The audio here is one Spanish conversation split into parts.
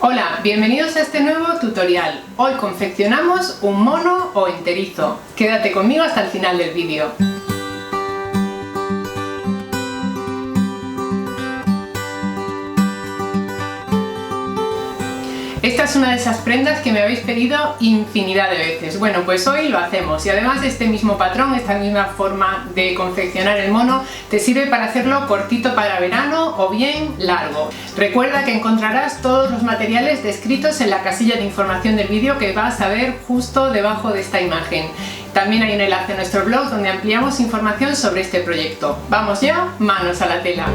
Hola, bienvenidos a este nuevo tutorial. Hoy confeccionamos un mono o enterizo. Quédate conmigo hasta el final del vídeo. Esta es una de esas prendas que me habéis pedido infinidad de veces. Bueno, pues hoy lo hacemos y además este mismo patrón, esta misma forma de confeccionar el mono, te sirve para hacerlo cortito para verano o bien largo. Recuerda que encontrarás todos los materiales descritos en la casilla de información del vídeo que vas a ver justo debajo de esta imagen. También hay un enlace a nuestro blog donde ampliamos información sobre este proyecto. Vamos ya, manos a la tela.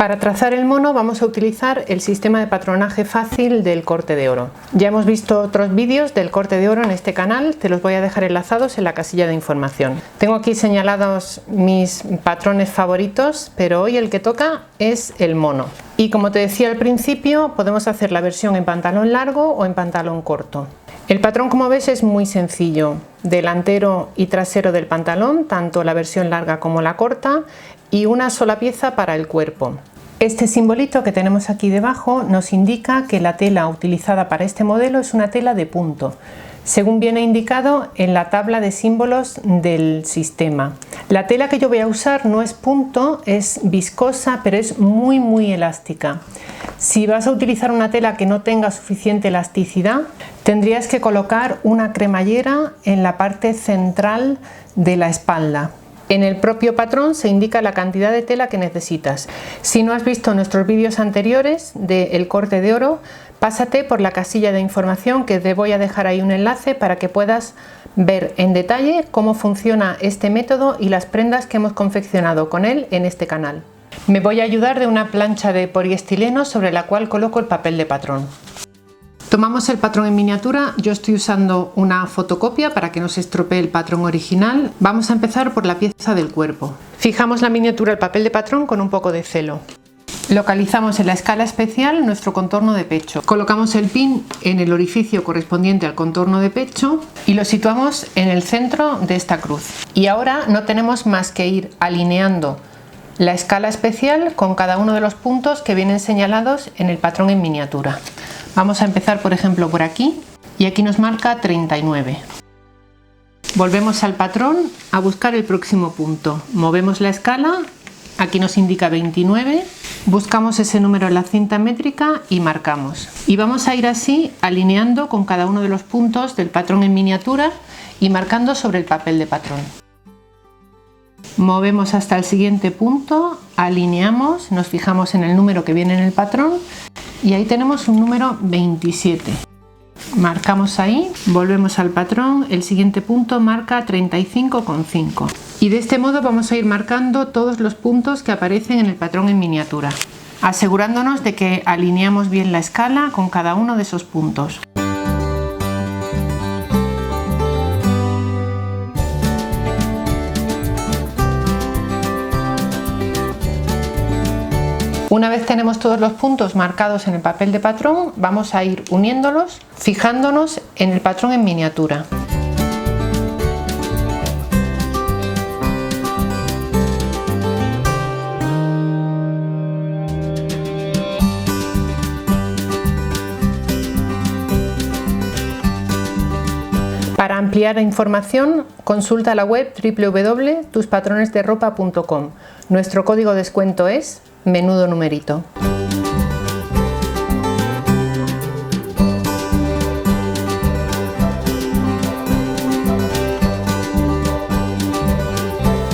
Para trazar el mono vamos a utilizar el sistema de patronaje fácil del Corte de Oro. Ya hemos visto otros vídeos del Corte de Oro en este canal, te los voy a dejar enlazados en la casilla de información. Tengo aquí señalados mis patrones favoritos, pero hoy el que toca es el mono. Y como te decía al principio, podemos hacer la versión en pantalón largo o en pantalón corto. El patrón, como ves, es muy sencillo, delantero y trasero del pantalón, tanto la versión larga como la corta, y una sola pieza para el cuerpo. Este simbolito que tenemos aquí debajo nos indica que la tela utilizada para este modelo es una tela de punto, según viene indicado en la tabla de símbolos del sistema. La tela que yo voy a usar no es punto, es viscosa, pero es muy elástica. Si vas a utilizar una tela que no tenga suficiente elasticidad, tendrías que colocar una cremallera en la parte central de la espalda. En el propio patrón se indica la cantidad de tela que necesitas. Si no has visto nuestros vídeos anteriores del Corte de Oro, pásate por la casilla de información que te voy a dejar ahí un enlace para que puedas ver en detalle cómo funciona este método y las prendas que hemos confeccionado con él en este canal. Me voy a ayudar de una plancha de poliestileno sobre la cual coloco el papel de patrón. Tomamos el patrón en miniatura, yo estoy usando una fotocopia para que no se estropee el patrón original. Vamos a empezar por la pieza del cuerpo. Fijamos la miniatura al papel de patrón con un poco de celo. Localizamos en la escala especial nuestro contorno de pecho. Colocamos el pin en el orificio correspondiente al contorno de pecho y lo situamos en el centro de esta cruz. Y ahora no tenemos más que ir alineando la escala especial con cada uno de los puntos que vienen señalados en el patrón en miniatura. Vamos a empezar, por ejemplo, por aquí y aquí nos marca 39. Volvemos al patrón a buscar el próximo punto. Movemos la escala, aquí nos indica 29, buscamos ese número en la cinta métrica y marcamos. Y vamos a ir así alineando con cada uno de los puntos del patrón en miniatura y marcando sobre el papel de patrón. Movemos hasta el siguiente punto, alineamos, nos fijamos en el número que viene en el patrón y ahí tenemos un número 27. Marcamos ahí, volvemos al patrón, el siguiente punto marca 35,5 y de este modo vamos a ir marcando todos los puntos que aparecen en el patrón en miniatura, asegurándonos de que alineamos bien la escala con cada uno de esos puntos. Una vez tenemos todos los puntos marcados en el papel de patrón, vamos a ir uniéndolos, fijándonos en el patrón en miniatura. Para ampliar la información, consulta la web www.tuspatronesderopa.com. Nuestro código de descuento es menudo numerito.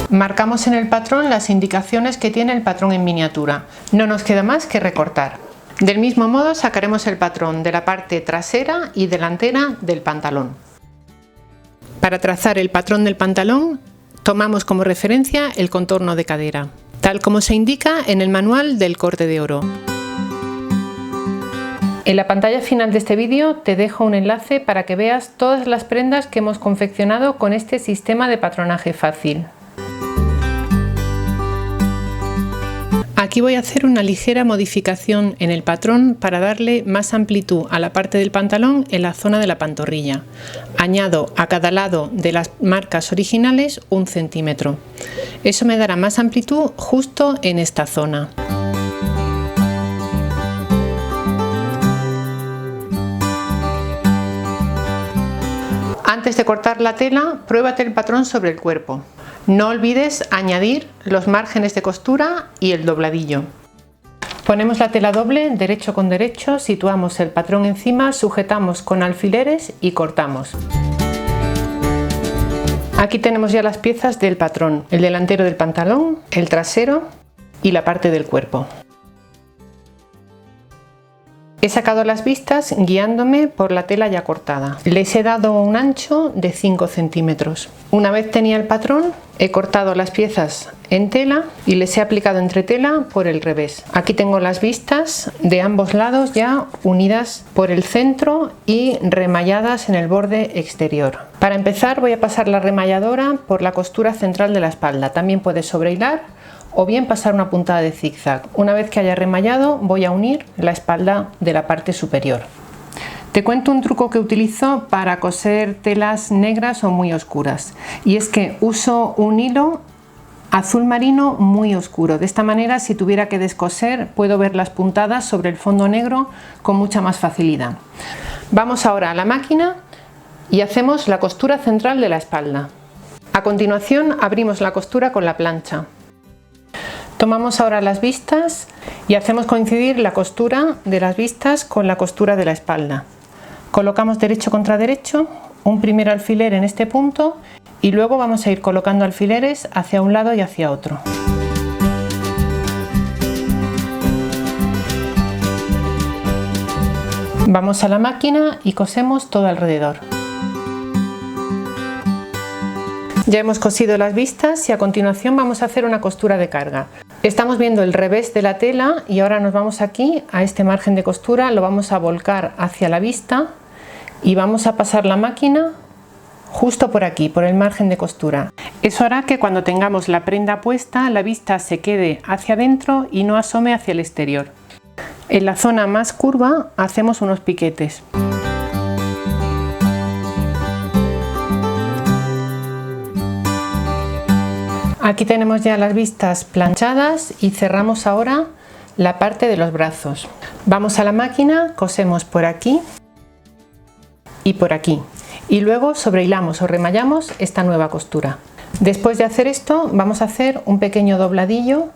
Marcamos en el patrón las indicaciones que tiene el patrón en miniatura. No nos queda más que recortar. Del mismo modo sacaremos el patrón de la parte trasera y delantera del pantalón. Para trazar el patrón del pantalón, tomamos como referencia el contorno de cadera, tal como se indica en el manual del Corte de Oro. En la pantalla final de este vídeo te dejo un enlace para que veas todas las prendas que hemos confeccionado con este sistema de patronaje fácil. Aquí voy a hacer una ligera modificación en el patrón para darle más amplitud a la parte del pantalón en la zona de la pantorrilla. Añado a cada lado de las marcas originales 1 centímetro. Eso me dará más amplitud justo en esta zona. Antes de cortar la tela, pruébate el patrón sobre el cuerpo. No olvides añadir los márgenes de costura y el dobladillo. Ponemos la tela doble, derecho con derecho, situamos el patrón encima, sujetamos con alfileres y cortamos. Aquí tenemos ya las piezas del patrón, el delantero del pantalón, el trasero y la parte del cuerpo. He sacado las vistas guiándome por la tela ya cortada. Les he dado un ancho de 5 centímetros. Una vez tenía el patrón, he cortado las piezas en tela y les he aplicado entretela por el revés. Aquí tengo las vistas de ambos lados ya unidas por el centro y remalladas en el borde exterior. Para empezar voy a pasar la remalladora por la costura central de la espalda. También puedes sobrehilar o bien pasar una puntada de zigzag. Una vez que haya remallado voy a unir la espalda de la parte superior. Te cuento un truco que utilizo para coser telas negras o muy oscuras, y es que uso un hilo azul marino muy oscuro. De esta manera, si tuviera que descoser, puedo ver las puntadas sobre el fondo negro con mucha más facilidad. Vamos ahora a la máquina y hacemos la costura central de la espalda. A continuación abrimos la costura con la plancha. Tomamos ahora las vistas y hacemos coincidir la costura de las vistas con la costura de la espalda. Colocamos derecho contra derecho, un primer alfiler en este punto y luego vamos a ir colocando alfileres hacia un lado y hacia otro. Vamos a la máquina y cosemos todo alrededor. Ya hemos cosido las vistas y a continuación vamos a hacer una costura de carga. Estamos viendo el revés de la tela y ahora nos vamos aquí a este margen de costura, lo vamos a volcar hacia la vista y vamos a pasar la máquina justo por aquí, por el margen de costura. Eso hará que cuando tengamos la prenda puesta, la vista se quede hacia adentro y no asome hacia el exterior. En la zona más curva hacemos unos piquetes. Aquí tenemos ya las vistas planchadas y cerramos ahora la parte de los brazos. Vamos a la máquina, cosemos por aquí y por aquí y luego sobrehilamos o remallamos esta nueva costura. Después de hacer esto vamos a hacer un pequeño dobladillo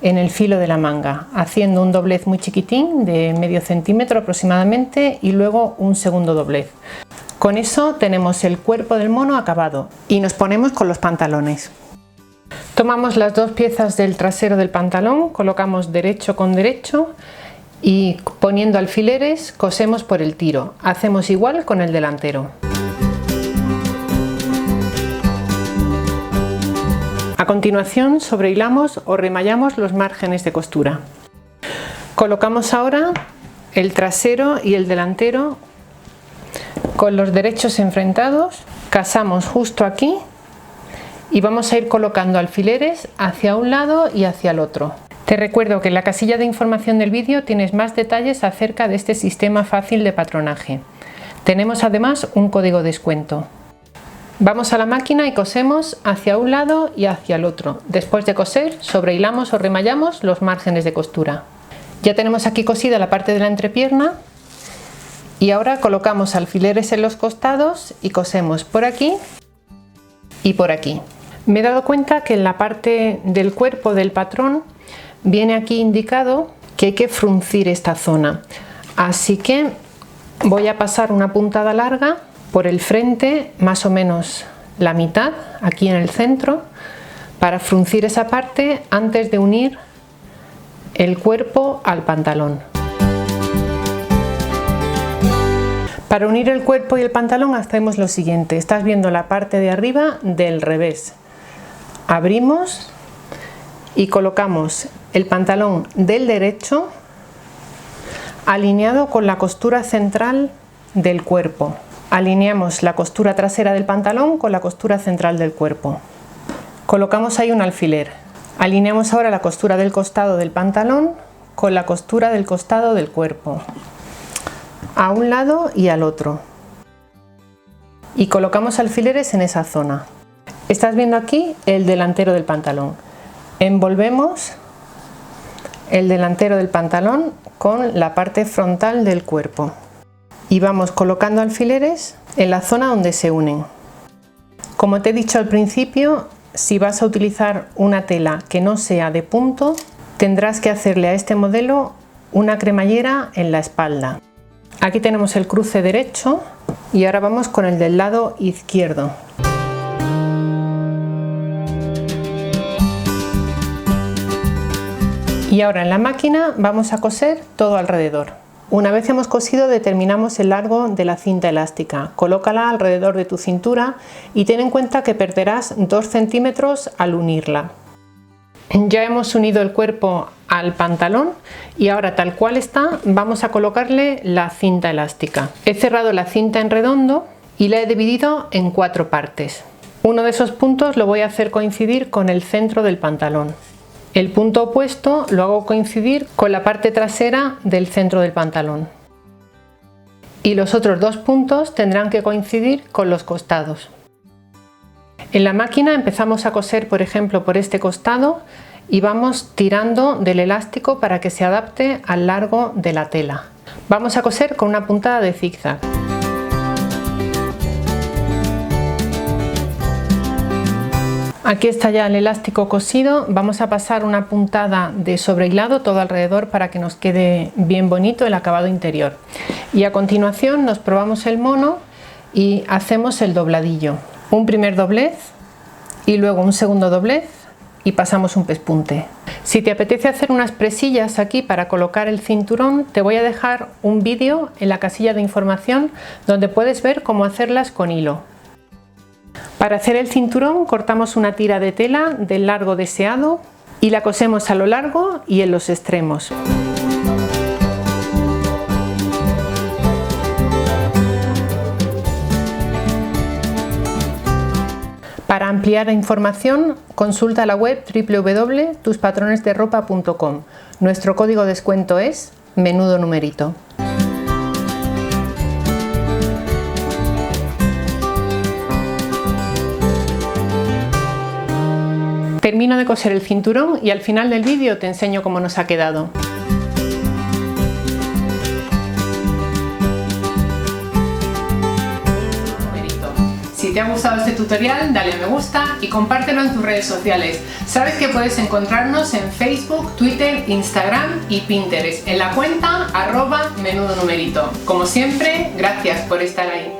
en el filo de la manga, haciendo un doblez muy chiquitín de medio centímetro aproximadamente y luego un segundo doblez. Con eso tenemos el cuerpo del mono acabado y nos ponemos con los pantalones. Tomamos las dos piezas del trasero del pantalón, colocamos derecho con derecho y poniendo alfileres cosemos por el tiro. Hacemos igual con el delantero. A continuación sobrehilamos o remallamos los márgenes de costura. Colocamos ahora el trasero y el delantero con los derechos enfrentados, casamos justo aquí y vamos a ir colocando alfileres hacia un lado y hacia el otro. Te recuerdo que en la casilla de información del vídeo tienes más detalles acerca de este sistema fácil de patronaje. Tenemos además un código de descuento. Vamos a la máquina y cosemos hacia un lado y hacia el otro. Después de coser, sobrehilamos o remallamos los márgenes de costura. Ya tenemos aquí cosida la parte de la entrepierna y ahora colocamos alfileres en los costados y cosemos por aquí y por aquí. Me he dado cuenta que en la parte del cuerpo del patrón viene aquí indicado que hay que fruncir esta zona, así que voy a pasar una puntada larga por el frente, más o menos la mitad, aquí en el centro, para fruncir esa parte antes de unir el cuerpo al pantalón. Para unir el cuerpo y el pantalón hacemos lo siguiente. Estás viendo la parte de arriba del revés. Abrimos y colocamos el pantalón del derecho alineado con la costura central del cuerpo. Alineamos la costura trasera del pantalón con la costura central del cuerpo. Colocamos ahí un alfiler. Alineamos ahora la costura del costado del pantalón con la costura del costado del cuerpo, a un lado y al otro, y colocamos alfileres en esa zona. Estás viendo aquí el delantero del pantalón. Envolvemos el delantero del pantalón con la parte frontal del cuerpo. y vamos colocando alfileres en la zona donde se unen. Como te he dicho al principio, si vas a utilizar una tela que no sea de punto, tendrás que hacerle a este modelo una cremallera en la espalda. Aquí tenemos el cruce derecho y ahora vamos con el del lado izquierdo. Y ahora en la máquina vamos a coser todo alrededor. Una vez hemos cosido, determinamos el largo de la cinta elástica. Colócala alrededor de tu cintura y ten en cuenta que perderás 2 centímetros al unirla. Ya hemos unido el cuerpo al pantalón y ahora, tal cual está, vamos a colocarle la cinta elástica. He cerrado la cinta en redondo y la he dividido en 4 partes. Uno de esos puntos lo voy a hacer coincidir con el centro del pantalón. El punto opuesto lo hago coincidir con la parte trasera del centro del pantalón. Y los otros 2 puntos tendrán que coincidir con los costados. En la máquina empezamos a coser, por ejemplo, por este costado y vamos tirando del elástico para que se adapte al largo de la tela. Vamos a coser con una puntada de zigzag. Aquí está ya el elástico cosido, vamos a pasar una puntada de sobrehilado todo alrededor para que nos quede bien bonito el acabado interior. Y a continuación nos probamos el mono y hacemos el dobladillo. Un primer doblez y luego un segundo doblez y pasamos un pespunte. Si te apetece hacer unas presillas aquí para colocar el cinturón, te voy a dejar un vídeo en la casilla de información donde puedes ver cómo hacerlas con hilo. Para hacer el cinturón cortamos una tira de tela del largo deseado y la cosemos a lo largo y en los extremos. Para ampliar información, consulta la web www.tuspatronesderopa.com. Nuestro código de descuento es Menudo Numerito. Termino de coser el cinturón y al final del vídeo te enseño cómo nos ha quedado. Si te ha gustado este tutorial, dale a me gusta y compártelo en tus redes sociales. Sabes que puedes encontrarnos en Facebook, Twitter, Instagram y Pinterest en la cuenta @menudonumerito. Como siempre, gracias por estar ahí.